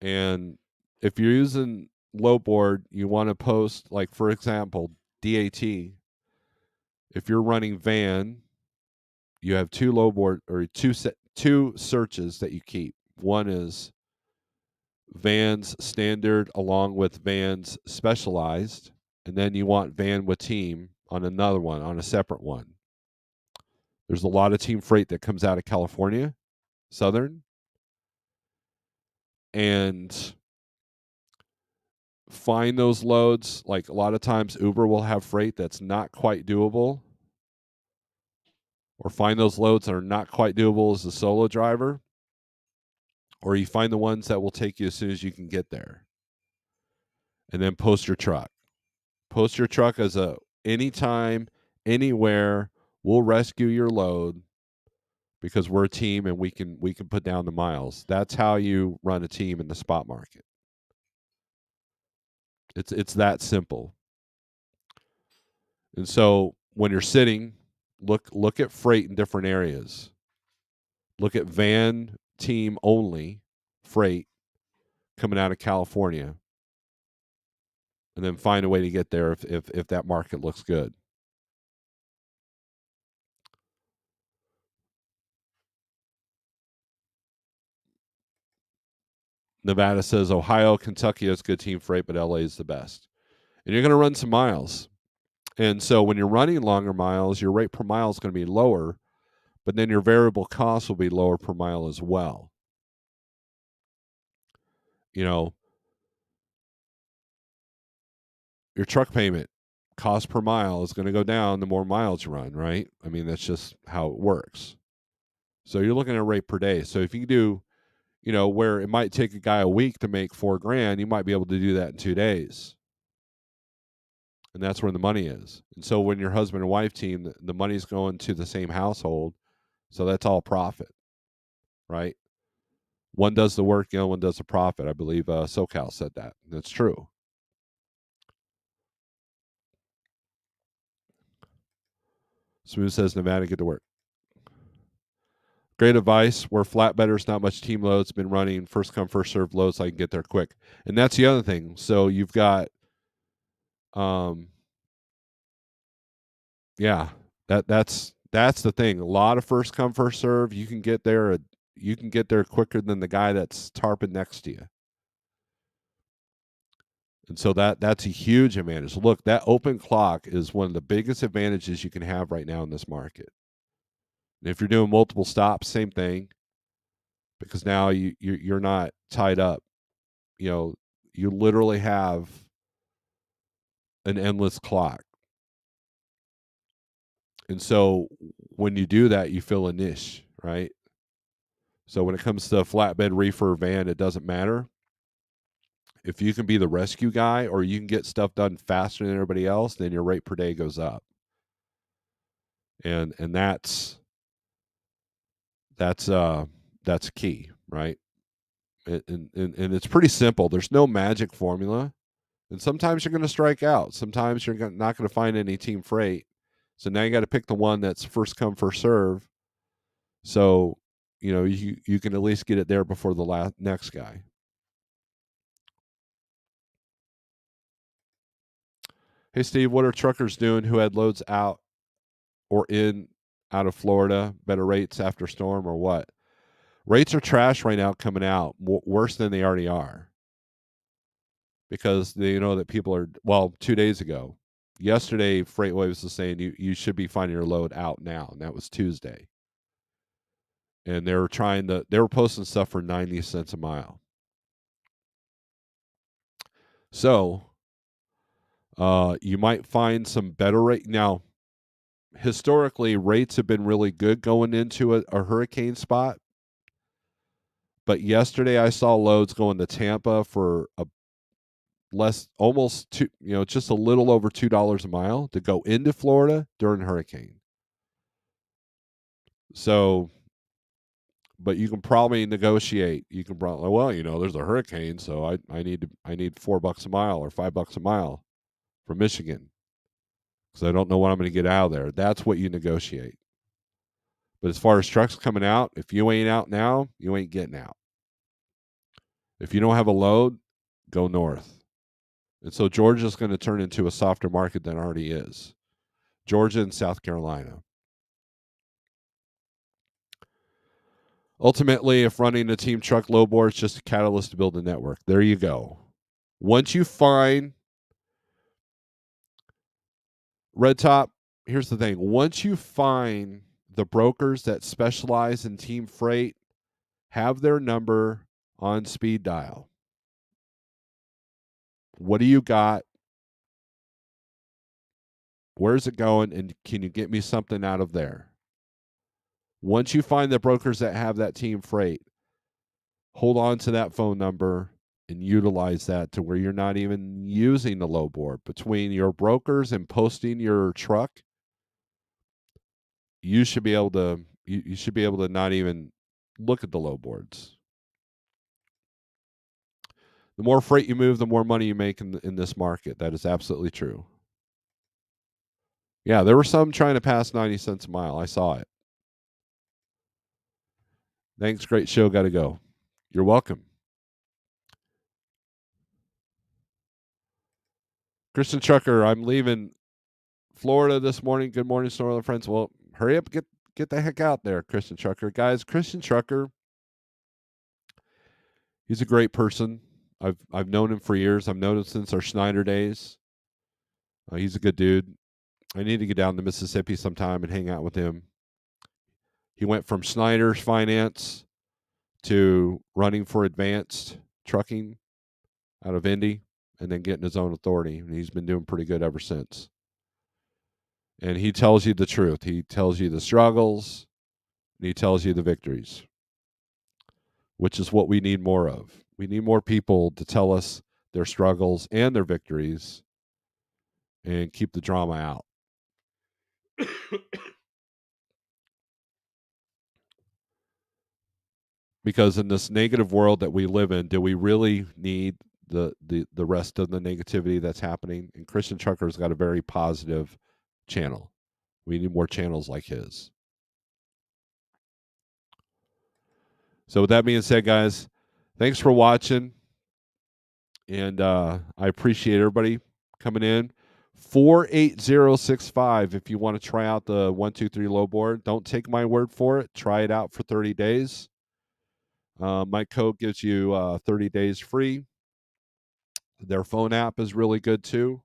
And if you're using low board, you want to post, like, for example, DAT. If you're running van, you have two low board or two searches that you keep. One is vans standard along with vans specialized, and then you want van with team on another one, on a separate one. There's a lot of team freight that comes out of California, Southern, and find those loads. Like, a lot of times Uber will have freight that's not quite doable, or find those loads that are not quite doable as a solo driver, or you find the ones that will take you as soon as you can get there. And then post your truck. Post your truck as a anytime, anywhere, we'll rescue your load because we're a team and we can put down the miles. That's how you run a team in the spot market. It's that simple. And so when you're sitting, look at freight in different areas. Look at van team only freight coming out of California, and then find a way to get there if that market looks good. Nevada says Ohio, Kentucky has good team freight, but LA is the best. And you're going to run some miles. And so when you're running longer miles, your rate per mile is going to be lower, but then your variable cost will be lower per mile as well. You know, your truck payment cost per mile is going to go down the more miles you run, right? I mean, that's just how it works. So you're looking at rate per day. So if you do, where it might take a guy a week to make $4,000, you might be able to do that in 2 days. And that's where the money is. And so when your husband and wife team, the money's going to the same household. So that's all profit, right? One does the work, the other one does the profit. I believe SoCal said that. That's true. Smooth says Nevada, get to work. Great advice. Where flatbedders, not much team loads, been running first come, first served loads so I can get there quick. And that's the other thing. So you've got, yeah, that's the thing. A lot of first come, first serve. You can get there. You can get there quicker than the guy that's tarping next to you. And so that's a huge advantage. Look, that open clock is one of the biggest advantages you can have right now in this market. And if you're doing multiple stops, same thing, because now you're not tied up. You literally have an endless clock. And so when you do that, you fill a niche, right? So when it comes to flatbed, reefer, van, it doesn't matter. If you can be the rescue guy or you can get stuff done faster than everybody else, then your rate per day goes up. And that's key, right? And it's pretty simple. There's no magic formula. And sometimes you're going to strike out. Sometimes you're not going to find any team freight. So now you got to pick the one that's first come, first serve. So, you can at least get it there before the next guy. Hey, Steve, what are truckers doing who had loads out or in out of Florida? Better rates after storm or what? Rates are trash right now coming out, worse than they already are. Because they know that people are, 2 days ago. Yesterday, FreightWaves was saying you should be finding your load out now, and that was Tuesday. And they were posting stuff for 90 cents a mile. So you might find some better rate. Now, historically, rates have been really good going into a hurricane spot. But yesterday I saw loads going to Tampa for almost two, just a little over $2 a mile to go into Florida during hurricane. So, but you can probably negotiate. You can probably, there's a hurricane, so I need $4 a mile or $5 a mile from Michigan because I don't know when I'm going to get out of there. That's what you negotiate. But as far as trucks coming out, if you ain't out now, you ain't getting out. If you don't have a load, go north. And so Georgia's going to turn into a softer market than it already is. Georgia and South Carolina. Ultimately, if running a team truck low board is just a catalyst to build a network, there you go. Once you find Red Top, here's the thing. Once you find the brokers that specialize in team freight, have their number on speed dial. What do you got? Where's it going? And can you get me something out of there? Once you find the brokers that have that team freight, hold on to that phone number and utilize that to where you're not even using the low board. Between your brokers and posting your truck, you should be able to not even look at the low boards. The more freight you move, the more money you make in this market. That is absolutely true. Yeah, there were some trying to pass 90 cents a mile. I saw it. Thanks. Great show. Got to go. You're welcome. Christian Trucker, I'm leaving Florida this morning. Good morning, Snorelord friends. Well, hurry up, get the heck out there, Christian Trucker. Guys, Christian Trucker, he's a great person. I've known him for years. I've known him since our Schneider days. He's a good dude. I need to get down to Mississippi sometime and hang out with him. He went from Schneider's finance to running for advanced trucking out of Indy and then getting his own authority. And he's been doing pretty good ever since. And he tells you the truth. He tells you the struggles, and he tells you the victories, which is what we need more of. We need more people to tell us their struggles and their victories and keep the drama out. Because in this negative world that we live in, do we really need the rest of the negativity that's happening? And Christian Trucker's got a very positive channel. We need more channels like his. So with that being said, guys, thanks for watching. And I appreciate everybody coming in. 48065 if you want to try out the 123 low board. Don't take my word for it. Try it out for 30 days. My code gives you 30 days free. Their phone app is really good too.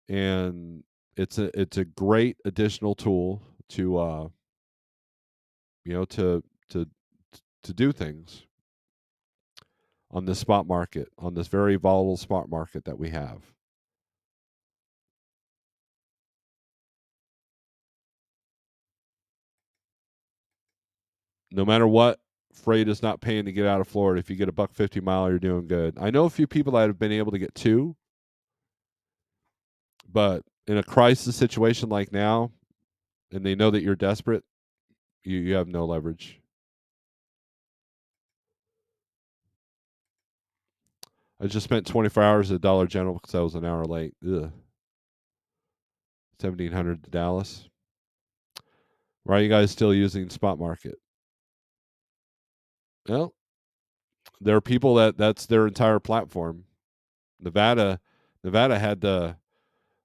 And it's a great additional tool to to do things on this spot market, on this very volatile spot market that we have. No matter what, freight is not paying to get out of Florida. If you get a $1.50 you're doing good. I know a few people that have been able to get two, but in a crisis situation like now, and they know that you're desperate, you have no leverage. I just spent 24 hours at Dollar General because I was an hour late. Ugh. 1,700 to Dallas. Why are you guys still using spot market? Well, there are people that's their entire platform. Nevada had to,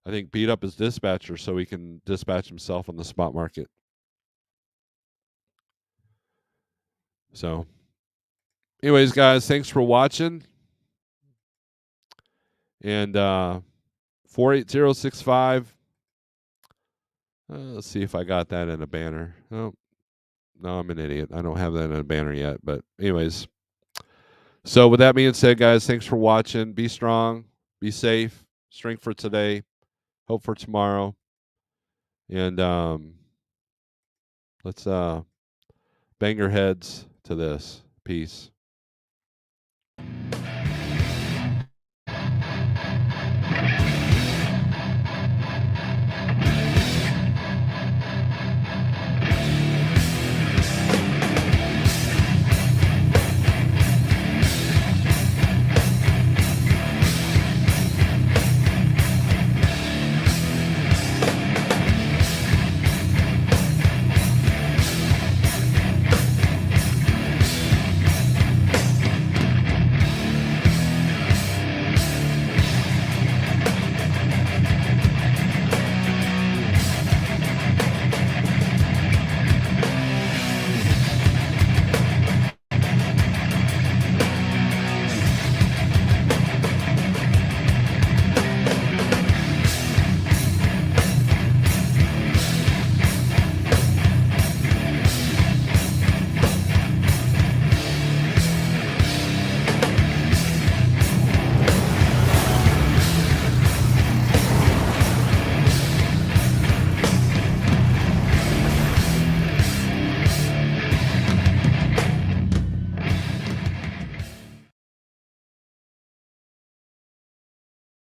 I think, beat up his dispatcher so he can dispatch himself on the spot market. So, anyways, guys, thanks for watching. And 48065. Let's see if I got that in a banner. Oh, no, I'm an idiot. I don't have that in a banner yet. But, anyways. So, with that being said, guys, thanks for watching. Be strong, be safe, strength for today, hope for tomorrow. And let's bang your heads to this. Peace.